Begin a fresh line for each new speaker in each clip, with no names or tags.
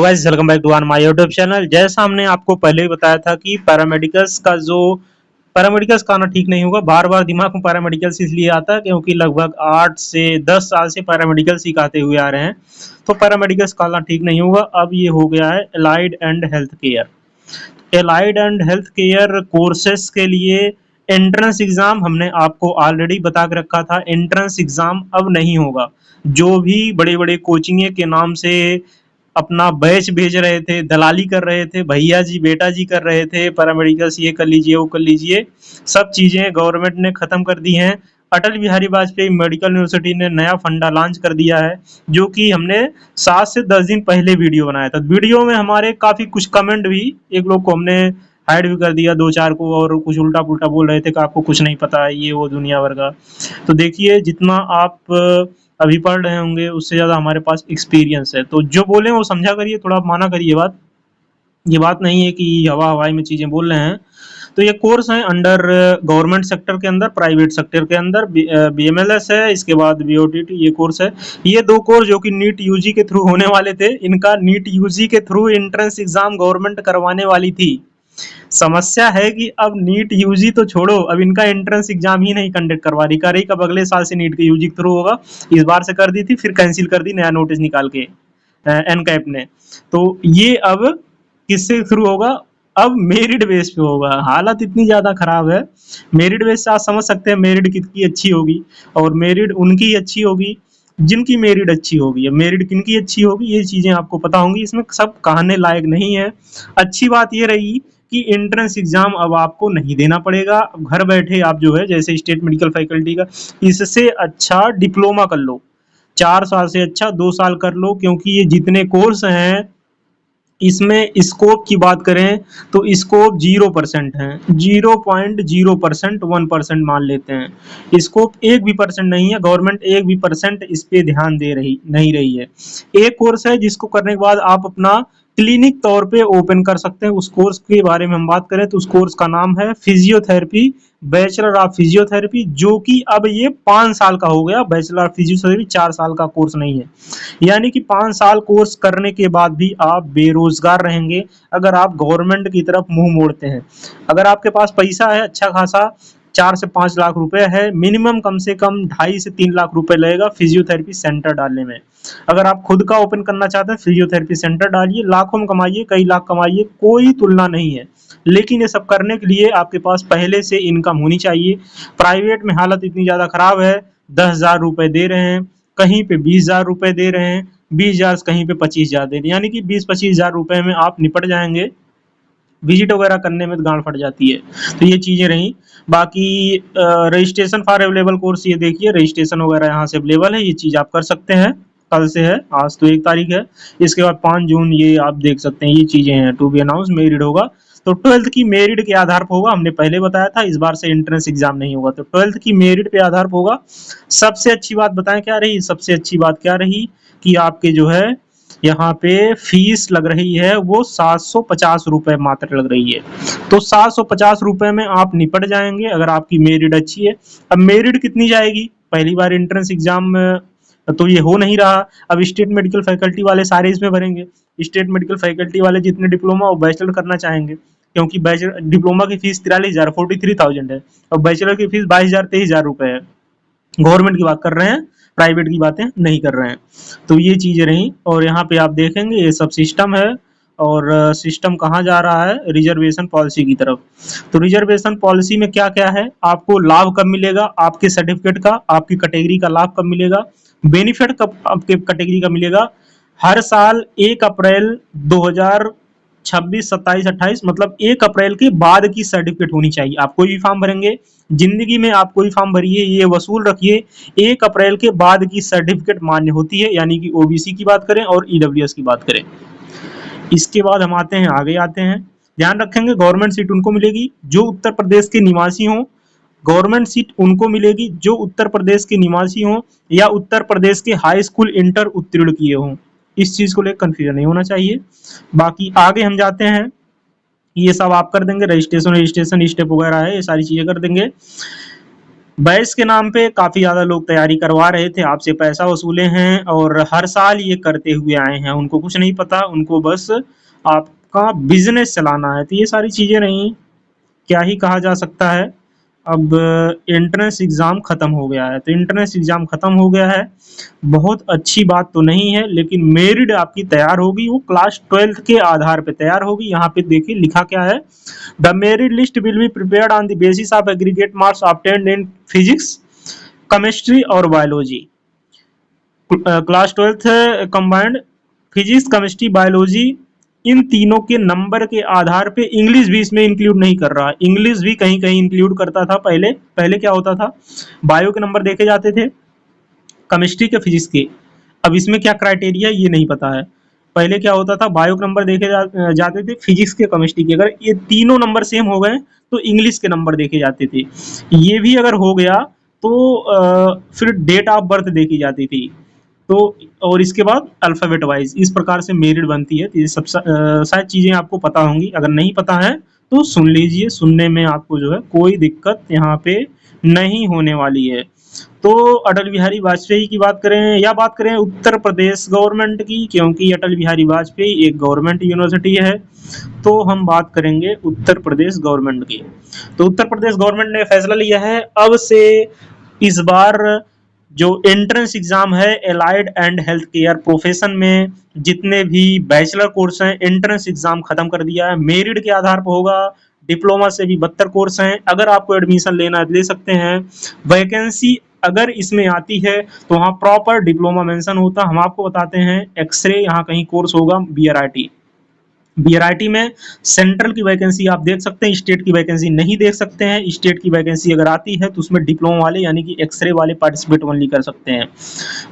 Guys, welcome back to on my YouTube channel. जैसा हमने आपको पहले ही बताया था कि पैरामेडिकल्स का आना ठीक नहीं होगा। बार बार दिमाग में पैरामेडिकल्स इसलिए आता है क्योंकि लगभग 8 से 10 साल से पैरामेडिकल्स सिखाते हुए आ रहे हैं, तो पैरामेडिकल्स का आना ठीक नहीं होगा। अब ये हो गया है allied and health care. Allied and health care courses के लिए एंट्रेंस एग्जाम हमने आपको ऑलरेडी बता के रखा था। एंट्रेंस एग्जाम अब नहीं होगा। जो भी बड़े बड़े कोचिंग के नाम से अपना बैच भेज रहे थे, दलाली कर रहे थे, भैया जी बेटा जी कर रहे थे, पैरामेडिकल्स ये कर लीजिए वो कर लीजिए, सब चीजें गवर्नमेंट ने खत्म कर दी हैं। अटल बिहारी वाजपेयी मेडिकल यूनिवर्सिटी ने नया फंडा लॉन्च कर दिया है, जो कि हमने 7 से 10 दिन पहले वीडियो बनाया था। वीडियो में हमारे काफी कुछ कमेंट भी, एक लोग को हमने हाइड भी कर दिया, 2-4 को, और कुछ उल्टा पुल्टा बोल रहे थे कि आपको कुछ नहीं पता है, ये वो दुनिया भर का। तो देखिए, जितना आप अभी पढ़ रहे होंगे उससे ज़्यादा हमारे पास एक्सपीरियंस है, तो जो बोले वो समझा करिए, थोड़ा आप माना करिए बात। ये बात नहीं है कि हवा हवाई में चीज़ें बोल रहे हैं। तो ये कोर्स है अंडर गवर्नमेंट सेक्टर के अंदर, प्राइवेट सेक्टर के अंदर। बीएमएलएस है, इसके बाद बीओटीटी, ये कोर्स है। ये दो कोर्स जो कि नीट यूजी के थ्रू होने वाले थे, इनका नीट यूजी के थ्रू एंट्रेंस एग्जाम गवर्नमेंट करवाने वाली थी। समस्या है कि अब नीट यूजी तो छोड़ो, अब इनका एंट्रेंस एग्जाम ही नहीं कंडक्ट करवा रही। कर रही कब, अगले साल से नीट के यूजी के थ्रू होगा। इस बार से कर दी थी, फिर कैंसिल कर दी नया नोटिस निकाल के एनकैप ने। तो ये अब किससे थ्रू होगा? अब मेरिट बेस पे होगा। हालत इतनी ज्यादा खराब है। मेरिट बेस से आप समझ सकते हैं मेरिट कितनी अच्छी होगी, और मेरिट उनकी अच्छी होगी जिनकी मेरिट अच्छी होगी। अब मेरिट किनकी अच्छी होगी ये चीजें आपको पता होंगी, इसमें सब कहने लायक नहीं है। अच्छी बात ये रही कि एंट्रेंस एग्जाम अब आपको नहीं देना पड़ेगा। घर बैठे आप जो है, जैसे स्टेट मेडिकल फैकल्टी का, इससे अच्छा डिप्लोमा कर लो। 4 साल से अच्छा 2 साल कर लो, क्योंकि ये जितने कोर्स हैं इसमें स्कोप की बात करें तो स्कोप 0% है। 0.0%, 1% मान लेते हैं। स्कोप 1 भी परसेंट नहीं है। गवर्नमेंट 1 भी परसेंट इस पे ध्यान दे रही नहीं रही है। एक कोर्स है जिसको करने के बाद आप अपना क्लिनिक तौर पे ओपन कर सकते हैं। उस कोर्स के बारे में हम बात करें तो उस कोर्स का नाम है फिजियोथेरेपी, बैचलर ऑफ फिजियोथेरेपी, जो कि अब ये 5 साल का हो गया। बैचलर ऑफ फिजियोथेरेपी 4 साल का कोर्स नहीं है। यानी कि 5 साल कोर्स करने के बाद भी आप बेरोजगार रहेंगे अगर आप गवर्नमेंट की तरफ मुंह मोड़ते हैं। अगर आपके पास पैसा है अच्छा खासा, 4 से 5 लाख रुपए है, मिनिमम कम से कम 2.5 से 3 लाख रुपए लगेगा फिजियोथेरेपी सेंटर डालने में। अगर आप खुद का ओपन करना चाहते हैं, फिजियोथेरेपी सेंटर डालिए, लाखों में कमाइए, कई लाख कमाइए, कोई तुलना नहीं है। लेकिन ये सब करने के लिए आपके पास पहले से इनकम होनी चाहिए। प्राइवेट में हालत इतनी ज्यादा खराब है, 10,000 रुपए दे रहे हैं, कहीं पे 20,000 रुपए दे रहे हैं, 20,000 कहीं पे 25,000 दे रहे हैं, यानी कि 20-25,000 रुपए में आप निपट जाएंगे। विजिट वगैरह करने में तो गांड फट जाती है। तो ये चीजें रही। बाकी रजिस्ट्रेशन फॉर अवेलेबल कोर्स, ये देखिए रजिस्ट्रेशन वगैरह यहाँ से अवेलेबल है, ये चीज आप कर सकते हैं। कल से है, आज तो 1 तारीख है। इसके बाद 5 जून ये आप देख सकते हैं, ये चीजें हैं। टू बी अनाउंस मेरिट होगा, तो 12th की मेरिट के आधार पर होगा। हमने पहले बताया था इस बार से एंट्रेंस एग्जाम नहीं होगा, तो 12th की मेरिट पे आधार पर होगा। सबसे अच्छी बात बताएं क्या रही? सबसे अच्छी बात क्या रही कि आपके जो है यहाँ पे फीस लग रही है वो 750 रुपए मात्र लग रही है। तो 750 रुपए में आप निपट जाएंगे अगर आपकी मेरिट अच्छी है। अब मेरिट कितनी जाएगी? पहली बार एंट्रेंस एग्जाम में तो ये हो नहीं रहा। अब स्टेट मेडिकल फैकल्टी वाले सारे इसमें भरेंगे। स्टेट मेडिकल फैकल्टी वाले जितने डिप्लोमा और बैचलर करना चाहेंगे, क्योंकि बैचलर डिप्लोमा की फीस 43,000 43,000 है, और बैचलर की फीस 22,000 23,000 रुपए है। गवर्नमेंट की बात कर रहे हैं, प्राइवेट की बातें नहीं कर रहे हैं। तो ये चीजें रही, और यहाँ पे आप देखेंगे ये सब सिस्टम है। और सिस्टम कहाँ जा रहा है? रिजर्वेशन पॉलिसी की तरफ। तो रिजर्वेशन पॉलिसी में क्या क्या है, आपको लाभ कब मिलेगा, आपके सर्टिफिकेट का, आपकी कैटेगरी का लाभ कब मिलेगा, बेनिफिट कब आपके कैटेगरी का मिलेगा। हर साल 1 अप्रैल 2026, 27, 28, मतलब 1 अप्रैल के बाद की सर्टिफिकेट होनी चाहिए। आप कोई भी फॉर्म भरेंगे, जिंदगी में आप कोई फॉर्म भरिए, ये वसूल रखिए, 1 अप्रैल के बाद की सर्टिफिकेट मान्य होती है। यानी कि ओबीसी की बात करें और ईडब्ल्यूएस की बात करें। इसके बाद हम आते हैं, आगे आते हैं। ध्यान रखेंगे गवर्नमेंट सीट उनको मिलेगी जो उत्तर प्रदेश के निवासी हों। गवर्नमेंट सीट उनको मिलेगी जो उत्तर प्रदेश के निवासी हों या उत्तर प्रदेश के हाई स्कूल इंटर उत्तीर्ण किए हों। इस चीज को लेकर कंफ्यूजन नहीं होना चाहिए। बाकी आगे हम जाते हैं, ये सब आप कर देंगे, रजिस्ट्रेशन रजिस्ट्रेशन स्टेप वगैरह है, ये सारी चीजें कर देंगे। बैच के नाम पे काफी ज्यादा लोग तैयारी करवा रहे थे, आपसे पैसा वसूले हैं और हर साल ये करते हुए आए हैं। उनको कुछ नहीं पता, उनको बस आपका बिजनेस चलाना है। तो ये सारी चीजें नहीं, क्या ही कहा जा सकता है। अब एंट्रेंस एग्जाम खत्म हो गया है, तो एंट्रेंस एग्जाम खत्म हो गया है, बहुत अच्छी बात तो नहीं है, लेकिन मेरिट आपकी तैयार होगी, वो क्लास 12th के आधार पे तैयार होगी। यहाँ पे देखिए लिखा क्या है, the merit list will be prepared on the basis of aggregate marks obtained in physics, chemistry और biology. Class 12th combined physics, chemistry, biology, इन तीनों के नंबर के आधार पे इंग्लिश भी इसमें इंक्लूड नहीं कर रहा है। इंग्लिश भी कहीं कहीं इंक्लूड करता था पहले। पहले क्या होता था, बायो के नंबर देखे जाते थे, केमिस्ट्री के, फिजिक्स के। अब इसमें क्या क्राइटेरिया है ये नहीं पता है। पहले क्या होता था, बायो के नंबर देखे जाते थे, फिजिक्स के, केमिस्ट्री के। अगर ये तीनों नंबर सेम हो गए तो इंग्लिश के नंबर देखे जाते थे। ये भी अगर हो गया तो फिर डेट ऑफ बर्थ देखी जाती थी। तो और इसके बाद अल्फाबेट वाइज इस प्रकार से मेरिट बनती है। तो ये सब शायद चीजें आपको पता होंगी, अगर नहीं पता है तो सुन लीजिए, सुनने में आपको जो है कोई दिक्कत यहाँ पे नहीं होने वाली है। तो अटल बिहारी वाजपेयी की बात करें या बात करें उत्तर प्रदेश गवर्नमेंट की, क्योंकि अटल बिहारी वाजपेयी एक गवर्नमेंट यूनिवर्सिटी है, तो हम बात करेंगे उत्तर प्रदेश गवर्नमेंट की। तो उत्तर प्रदेश गवर्नमेंट ने फैसला लिया है, अब से इस बार जो एंट्रेंस एग्जाम है allied and health care profession में जितने भी बैचलर कोर्स हैं, एंट्रेंस एग्जाम खत्म कर दिया है, मेरिट के आधार पर होगा। डिप्लोमा से भी 72 कोर्स हैं, अगर आपको एडमिशन लेना है ले सकते हैं। वैकेंसी अगर इसमें आती है तो वहाँ प्रॉपर डिप्लोमा मेंशन होता, हम आपको बताते हैं। एक्सरे यहाँ कहीं कोर्स होगा, बीआरआईटी। बीआरआईटी में सेंट्रल की वैकेंसी आप देख सकते हैं, स्टेट की वैकेंसी नहीं देख सकते हैं। स्टेट की वैकेंसी अगर आती है तो उसमें डिप्लोमा वाले यानी कि एक्सरे वाले पार्टिसिपेट ओनली कर सकते हैं।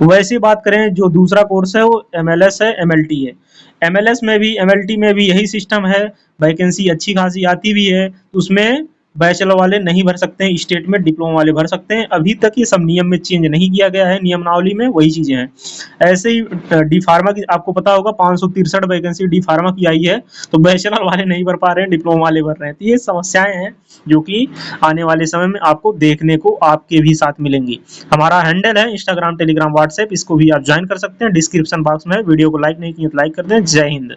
वैसे बात करें जो दूसरा कोर्स है वो एमएलएस है, एमएलटी है। एमएलएस में भी, एमएलटी में भी यही सिस्टम है, वैकेंसी अच्छी खासी आती भी है, तो उसमें बैचलर वाले नहीं भर सकते हैं, स्टेट में डिप्लोमा वाले भर सकते हैं। अभी तक ये सब नियम में चेंज नहीं किया गया है, नियमावली में वही चीजें हैं। ऐसे ही डी फार्मा की आपको पता होगा 563 वैकेंसी डी फार्मा की आई है, तो बैचलर वाले नहीं भर पा रहे हैं, डिप्लोमा वाले भर रहे हैं। तो ये समस्याएं हैं जो कि आने वाले समय में आपको देखने को आपके भी साथ मिलेंगी। हमारा हैंडल है इंस्टाग्राम, टेलीग्राम, व्हाट्सएप, इसको भी आप ज्वाइन कर सकते हैं, डिस्क्रिप्शन बॉक्स में। वीडियो को लाइक नहीं किए तो लाइक कर दें। जय हिंद।